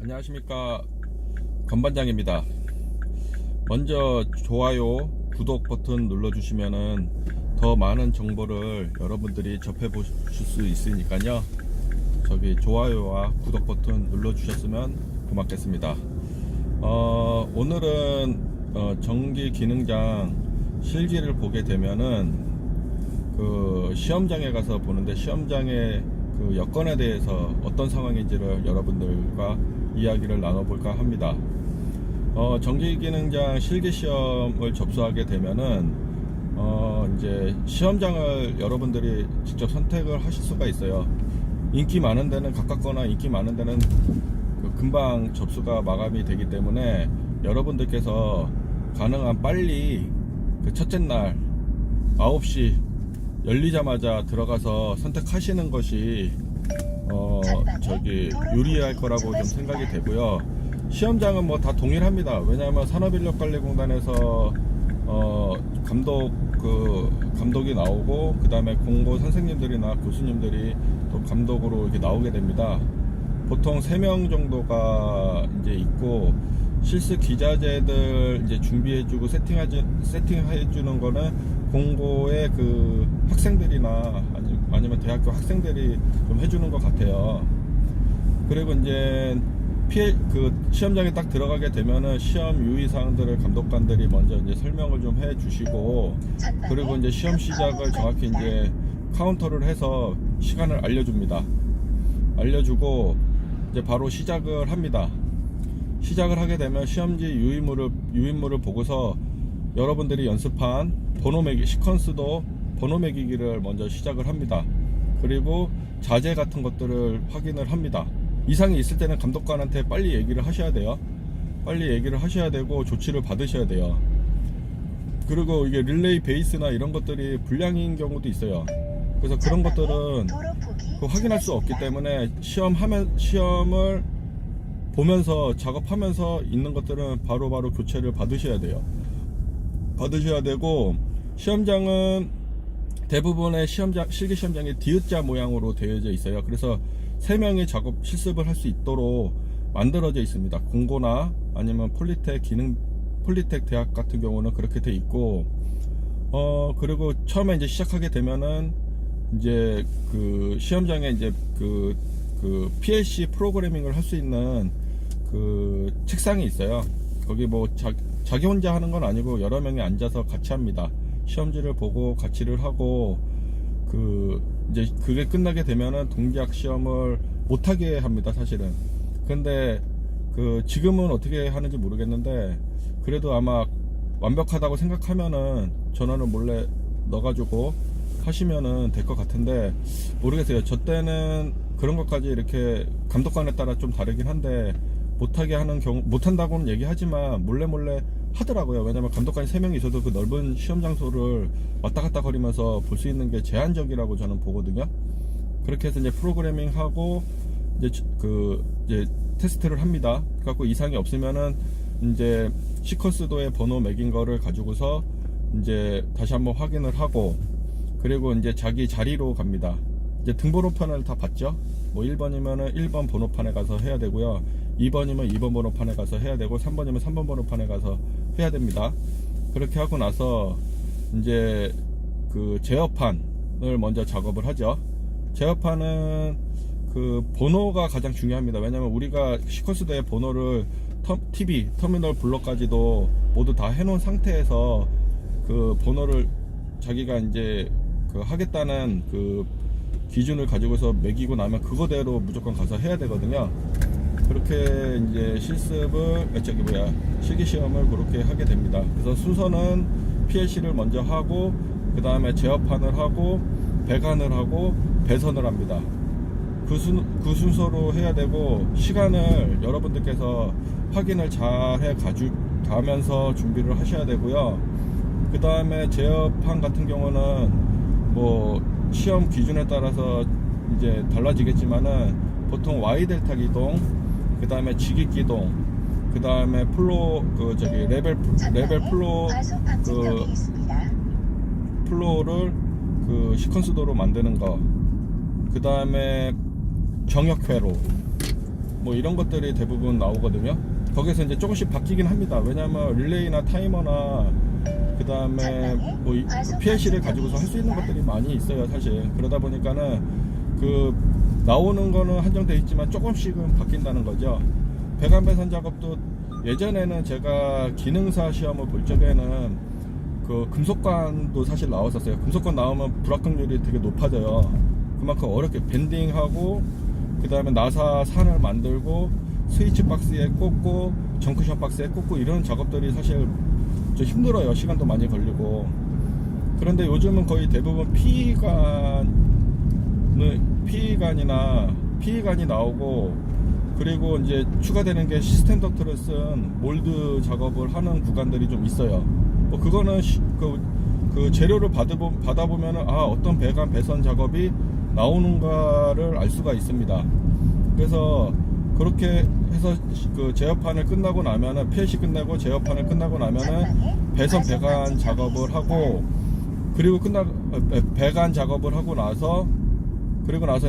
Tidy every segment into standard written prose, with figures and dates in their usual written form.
안녕하십니까, 건반장입니다. 먼저 좋아요, 구독 버튼 눌러주시면은 더 많은 정보를 여러분들이 접해보실 수 있으니까요, 저기 좋아요와 구독 버튼 눌러주셨으면 고맙겠습니다. 오늘은 전기 기능장 실기를 보게 되면은 그 시험장에 가서 보는데, 시험장의 그 여건에 대해서 어떤 상황인지를 여러분들과 이야기를 나눠볼까 합니다. 전기기능장 실기시험을 접수하게 되면은 이제 시험장을 여러분들이 직접 선택을 하실 수가 있어요. 인기 많은 데는 가깝거나 인기 많은 데는 금방 접수가 마감이 되기 때문에 여러분들께서 가능한 빨리 그 첫째 날 9시 열리자마자 들어가서 선택하시는 것이 유리할 거라고 좀 생각이 되고요. 시험장은 뭐 다 동일합니다. 왜냐하면 산업인력관리공단에서 감독이 나오고, 그 다음에 공고 선생님들이나 교수님들이 또 감독으로 이렇게 나오게 됩니다. 보통 3명 정도가 이제 있고, 실습 기자재들 이제 준비해주고 세팅해주는 거는 공고의 그 학생들이나 아니면 대학교 학생들이 좀 해주는 것 같아요. 그리고 이제 시험장에 딱 들어가게 되면은 시험 유의사항들을 감독관들이 먼저 이제 설명을 좀 해주시고, 그리고 이제 시험 시작을 정확히 이제 카운터를 해서 시간을 알려줍니다. 알려주고 이제 바로 시작을 합니다. 시작을 하게 되면 시험지 유인물을 보고서 여러분들이 연습한 번호 매기, 시퀀스도 번호 매기기를 먼저 시작을 합니다. 그리고 자재 같은 것들을 확인을 합니다. 이상이 있을 때는 감독관한테 빨리 얘기를 하셔야 돼요. 빨리 얘기를 하셔야 되고 조치를 받으셔야 돼요. 그리고 이게 릴레이 베이스나 이런 것들이 불량인 경우도 있어요. 그래서 그런 것들은 확인할 수 없기 때문에 시험을 보면서 작업하면서 있는 것들은 바로바로 교체를 받으셔야 돼요. 받으셔야 되고, 시험장은 대부분의 실기 시험장이 디귿자 모양으로 되어져 있어요. 그래서 3명이 실습을 할 수 있도록 만들어져 있습니다. 공고나 아니면 폴리텍 대학 같은 경우는 그렇게 돼 있고, 그리고 처음에 이제 시작하게 되면은 이제 그 시험장에 이제 그 PLC 프로그래밍을 할 수 있는 그 책상이 있어요. 거기 뭐 자기 혼자 하는 건 아니고 여러 명이 앉아서 같이 합니다. 시험지를 보고 같이를 하고, 이제 그게 끝나게 되면은 동작 시험을 못하게 합니다, 사실은. 근데 지금은 어떻게 하는지 모르겠는데, 그래도 아마 완벽하다고 생각하면은 전원을 몰래 넣어가지고 하시면은 될 것 같은데, 모르겠어요. 저 때는 그런 것까지 이렇게 감독관에 따라 좀 다르긴 한데, 못한다고는 얘기하지만 몰래 하더라고요. 왜냐면 감독관이 3명이 있어도 그 넓은 시험 장소를 왔다 갔다 거리면서 볼 수 있는 게 제한적이라고 저는 보거든요. 그렇게 해서 이제 프로그래밍 하고 이제 테스트를 합니다. 그래갖고 이상이 없으면은 이제 시퀀스도의 번호 매긴 거를 가지고서 이제 다시 한번 확인을 하고, 그리고 이제 자기 자리로 갑니다. 이제 등번호판을 다 봤죠. 뭐 1번이면은 1번 번호판에 가서 해야 되고요. 2번이면 2번 번호판에 가서 해야 되고, 3번이면 3번 번호판에 가서 해야 됩니다. 그렇게 하고 나서 이제 그 제어판을 먼저 작업을 하죠. 제어판은 그 번호가 가장 중요합니다. 왜냐면 우리가 시퀀스도의 번호를 TV, 터미널 블럭까지도 모두 다 해놓은 상태에서 그 번호를 자기가 이제 하겠다는 그 기준을 가지고서 매기고 나면 그거대로 무조건 가서 해야 되거든요. 그렇게 이제 실기 시험을 그렇게 하게 됩니다. 그래서 순서는 PLC를 먼저 하고, 그 다음에 제어판을 하고, 배관을 하고, 배선을 합니다. 그 순서로 해야 되고, 시간을 여러분들께서 확인을 잘 해 가면서 준비를 하셔야 되고요. 그 다음에 제어판 같은 경우는 뭐 시험 기준에 따라서 이제 달라지겠지만은, 보통 Y 델타 기동, 그 다음에 직익 기동, 그 다음에 레벨 플로우를 시퀀스도로 만드는 거, 그 다음에 정역회로, 뭐 이런 것들이 대부분 나오거든요. 거기서 이제 조금씩 바뀌긴 합니다. 왜냐하면 릴레이나 타이머나 그 다음에 뭐 PLC를 가지고서 할 수 있는 것들이 많이 있어요, 사실. 그러다 보니까는 그 나오는 거는 한정돼 있지만 조금씩은 바뀐다는 거죠. 배관 배선 작업도 예전에는 제가 기능사 시험을 볼 적에는 그 금속관도 사실 나왔었어요. 금속관 나오면 불합 확률이 되게 높아져요. 그만큼 어렵게 밴딩하고 그 다음에 나사 산을 만들고 스위치 박스에 꽂고 정크션 박스에 꽂고 이런 작업들이 사실 좀 힘들어요. 시간도 많이 걸리고. 그런데 요즘은 거의 대부분 PE관이 나오고, 그리고 이제 추가되는 게 시스템 덕트를 쓴 몰드 작업을 하는 구간들이 좀 있어요. 뭐 그거는 그 재료를 받아보면은 어떤 배관 배선 작업이 나오는가를 알 수가 있습니다. 그래서 그렇게 해서 그 제어판을 끝나고 나면은 PLC 끝내고 제어판을 끝나고 나면은 배선 배관 작업을 하고, 그리고 배관 작업을 하고 나서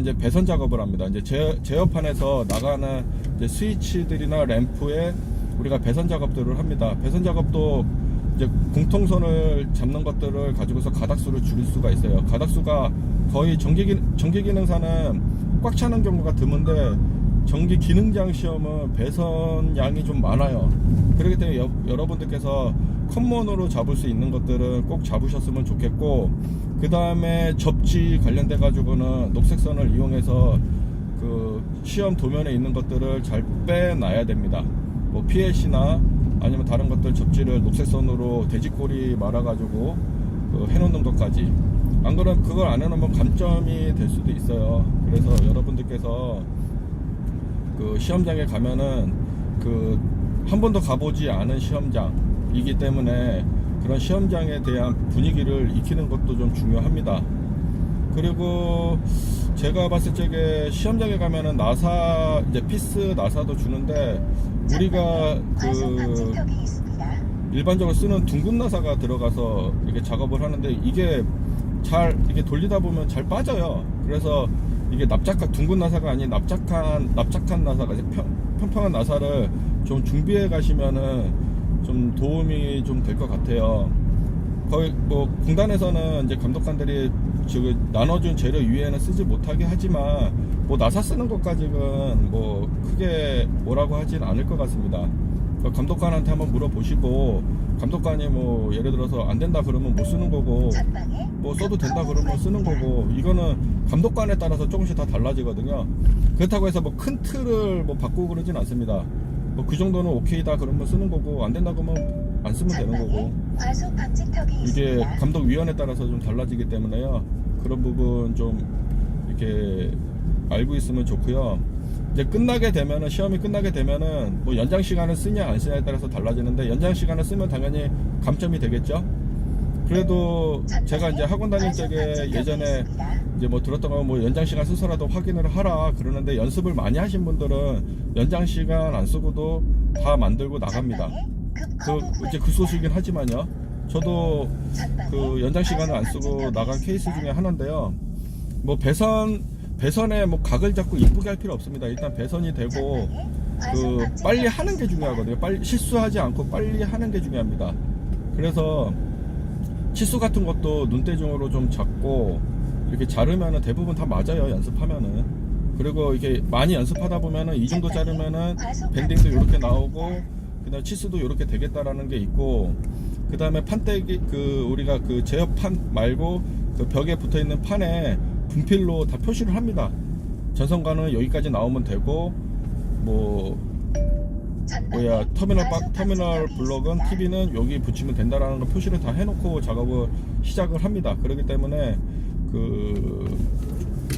이제 배선 작업을 합니다. 이제 제어판에서 나가는 이제 스위치들이나 램프에 우리가 배선 작업들을 합니다. 배선 작업도 이제 공통선을 잡는 것들을 가지고서 가닥수를 줄일 수가 있어요. 가닥수가 거의 전기 기능사는 꽉 차는 경우가 드문데 전기 기능장 시험은 배선 양이 좀 많아요. 그렇기 때문에 여러분들께서 컴몬으로 잡을 수 있는 것들은 꼭 잡으셨으면 좋겠고, 그 다음에 접지 관련돼 가지고는 녹색선을 이용해서 그 시험 도면에 있는 것들을 잘 빼놔야 됩니다. 뭐 PLC나 아니면 다른 것들 접지를 녹색선으로 돼지꼬리 말아 가지고 해놓는 것까지. 안 그러면 그걸 안 해놓으면 감점이 될 수도 있어요. 그래서 여러분들께서 그 시험장에 가면은 그 한 번도 가보지 않은 시험장이기 때문에 그런 시험장에 대한 분위기를 익히는 것도 좀 중요합니다. 그리고 제가 봤을 적에 시험장에 가면은 나사, 이제 피스 나사도 주는데, 우리가 그 일반적으로 쓰는 둥근 나사가 들어가서 이렇게 작업을 하는데 이게 이렇게 돌리다 보면 잘 빠져요. 그래서 이게 둥근 나사가 아닌 납작한 나사가, 평평한 나사를 좀 준비해 가시면은 좀 도움이 좀 될 것 같아요. 거의 뭐 공단에서는 이제 감독관들이 나눠준 재료 위에는 쓰지 못하게 하지만 뭐 나사 쓰는 것까지는 뭐 크게 뭐라고 하진 않을 것 같습니다. 감독관한테 한번 물어보시고, 감독관이 뭐 예를 들어서 안 된다 그러면 못 쓰는 거고, 뭐 써도 된다 그러면 쓰는 거고, 이거는 감독관에 따라서 조금씩 다 달라지거든요. 그렇다고 해서 뭐 큰 틀을 뭐 바꾸고 그러진 않습니다. 뭐 그 정도는 오케이다 그러면 쓰는 거고, 안 된다 그러면 안 쓰면 되는 거고, 이게 감독위원회에 따라서 좀 달라지기 때문에요. 그런 부분 좀 이렇게 알고 있으면 좋고요. 이제 시험이 끝나게 되면은 뭐 연장 시간을 쓰냐 안 쓰냐에 따라서 달라지는데, 연장 시간을 쓰면 당연히 감점이 되겠죠. 그래도 제가 이제 학원 다닐 적에 예전에 이제 뭐 들었던 거 뭐 연장 시간 쓰서라도 확인을 하라 그러는데, 연습을 많이 하신 분들은 연장 시간 안 쓰고도 다 만들고 나갑니다. 이제 그 소식이긴 하지만요. 저도 그 연장 시간을 안 쓰고 나간 케이스 중에 하나인데요. 뭐 배선에 뭐 각을 잡고 이쁘게 할 필요 없습니다. 일단 배선이 되고 빨리 하는 게 중요하거든요. 빨리 실수하지 않고 빨리 하는 게 중요합니다. 그래서 치수 같은 것도 눈대중으로 좀 잡고 이렇게 자르면은 대부분 다 맞아요, 연습하면은. 그리고 이렇게 많이 연습하다 보면은 이 정도 자르면은 밴딩도 이렇게 나오고, 그다음 치수도 이렇게 되겠다라는 게 있고, 그 다음에 판때기, 우리가 그 제어판 말고 그 벽에 붙어 있는 판에 분필로 다 표시를 합니다. 전선관은 여기까지 나오면 되고, 터미널 블록은 TV는 여기 붙이면 된다라는 거 표시를 다 해놓고 작업을 시작을 합니다. 그렇기 때문에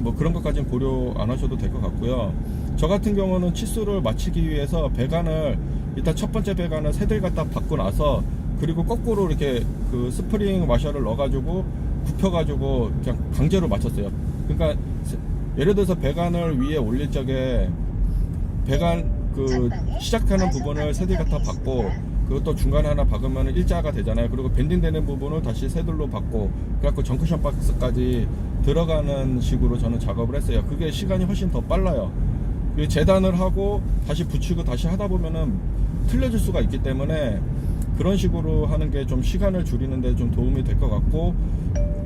뭐 그런 것까지는 고려 안 하셔도 될 것 같고요. 저 같은 경우는 치수를 맞추기 위해서 일단 첫 번째 배관을 세대 갖다 받고 나서, 그리고 거꾸로 이렇게 그 스프링 와셔를 넣어가지고 굽혀가지고 그냥 강제로 맞췄어요. 그러니까 예를 들어서 배관을 위에 올릴 적에 배관 시작하는 부분을 세대 갖다 받고, 그것도 중간에 하나 박으면 일자가 되잖아요. 그리고 밴딩되는 부분을 다시 세들로 받고, 그래갖고 정크션 박스까지 들어가는 식으로 저는 작업을 했어요. 그게 시간이 훨씬 더 빨라요. 재단을 하고 다시 붙이고 다시 하다 보면은 틀려질 수가 있기 때문에 그런 식으로 하는 게 좀 시간을 줄이는데 좀 도움이 될 것 같고,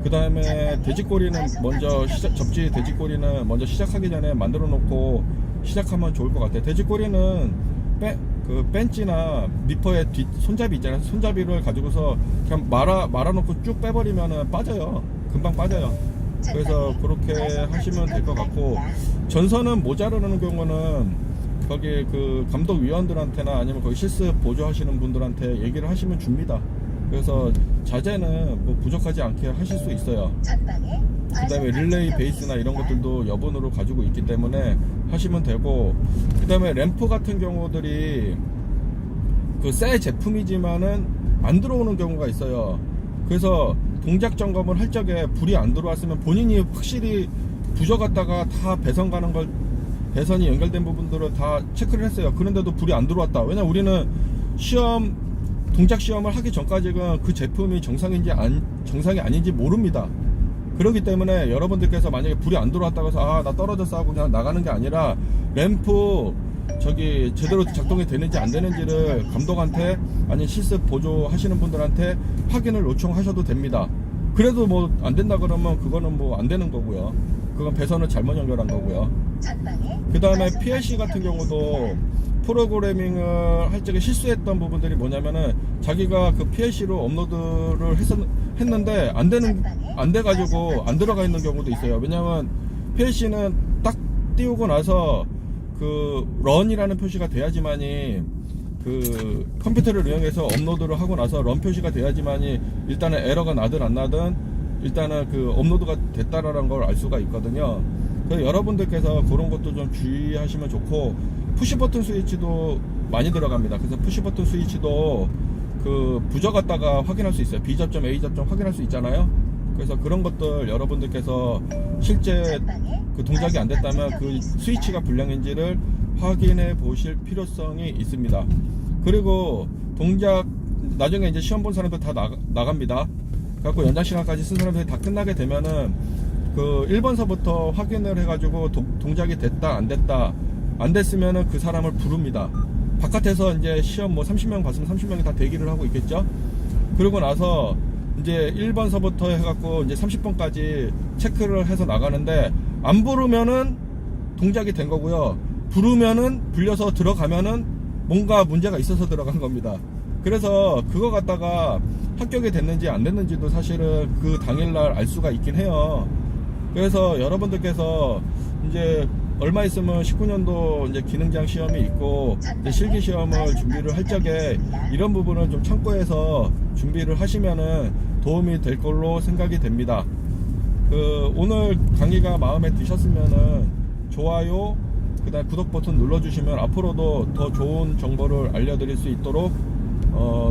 그 다음에 돼지꼬리는 먼저 접지 돼지꼬리는 먼저 시작하기 전에 만들어 놓고 시작하면 좋을 것 같아요. 돼지꼬리는 벤치나 니퍼의 뒷 손잡이 있잖아요. 손잡이를 가지고서 그냥 말아놓고 쭉 빼버리면 빠져요. 금방 빠져요. 그래서 그렇게 하시면 될 것 같고, 전선은 모자르는 경우는 거기 그 감독위원들한테나 아니면 거기 실습 보조하시는 분들한테 얘기를 하시면 줍니다. 그래서 자재는 뭐 부족하지 않게 하실 수 있어요. 그 다음에 릴레이 베이스나 이런 것들도 여분으로 가지고 있기 때문에 하시면 되고, 그 다음에 램프 같은 경우들이 그 새 제품이지만은 안 들어오는 경우가 있어요. 그래서 동작 점검을 할 적에 불이 안 들어왔으면 본인이 확실히 부셔갔다가 다 배선 가는 걸, 배선이 연결된 부분들을 다 체크를 했어요. 그런데도 불이 안 들어왔다. 왜냐 우리는 동작 시험을 하기 전까지는 그 제품이 정상인지 정상이 아닌지 모릅니다. 그렇기 때문에 여러분들께서 만약에 불이 안 들어왔다고 해서 나 떨어졌어 하고 그냥 나가는 게 아니라 램프 제대로 작동이 되는지 안 되는지를 감독한테 아니 실습 보조 하시는 분들한테 확인을 요청하셔도 됩니다. 그래도 뭐 안 된다 그러면 그거는 뭐 안 되는 거고요. 그건 배선을 잘못 연결한 거고요. 그 다음에 PLC 같은 경우도 프로그래밍을 할 적에 실수했던 부분들이 뭐냐면은 자기가 그 PLC로 업로드를 했는데 안 돼가지고 안 들어가 있는 경우도 있어요. 왜냐면 PLC는 딱 띄우고 나서 그 런이라는 표시가 돼야지만이 그 컴퓨터를 이용해서 업로드를 하고 나서 런 표시가 돼야지만이 일단은 에러가 나든 안 나든 일단은 그 업로드가 됐다라는 걸 알 수가 있거든요. 그래서 여러분들께서 그런 것도 좀 주의하시면 좋고, 푸시 버튼 스위치도 많이 들어갑니다. 그래서 푸시 버튼 스위치도 그 부저갔다가 확인할 수 있어요. B 접점, A 접점 확인할 수 있잖아요. 그래서 그런 것들 여러분들께서 실제 그 동작이 안 됐다면 그 스위치가 불량인지를 확인해 보실 필요성이 있습니다. 그리고 동작 나중에 이제 시험 본 사람들 다 나갑니다. 그래갖고 연장 시간까지 쓴 사람들이 다 끝나게 되면은 그 1번서부터 확인을 해가지고 동작이 됐다 안 됐다 안 됐으면은 그 사람을 부릅니다. 바깥에서 이제 시험 뭐 30명 봤으면 30명이 다 대기를 하고 있겠죠. 그러고 나서 이제 1번서부터 해갖고 이제 30번까지 체크를 해서 나가는데, 안 부르면은 동작이 된 거고요. 부르면은 불려서 들어가면은 뭔가 문제가 있어서 들어간 겁니다. 그래서 그거 갖다가 합격이 됐는지 안 됐는지도 사실은 그 당일날 알 수가 있긴 해요. 그래서 여러분들께서 이제 얼마 있으면 19년도 이제 기능장 시험이 있고 이제 실기 시험을 준비를 할 적에 이런 부분을 좀 참고해서 준비를 하시면은 도움이 될 걸로 생각이 됩니다. 오늘 강의가 마음에 드셨으면은 좋아요, 그다음 구독 버튼 눌러주시면 앞으로도 더 좋은 정보를 알려드릴 수 있도록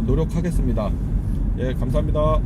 노력하겠습니다. 예, 감사합니다.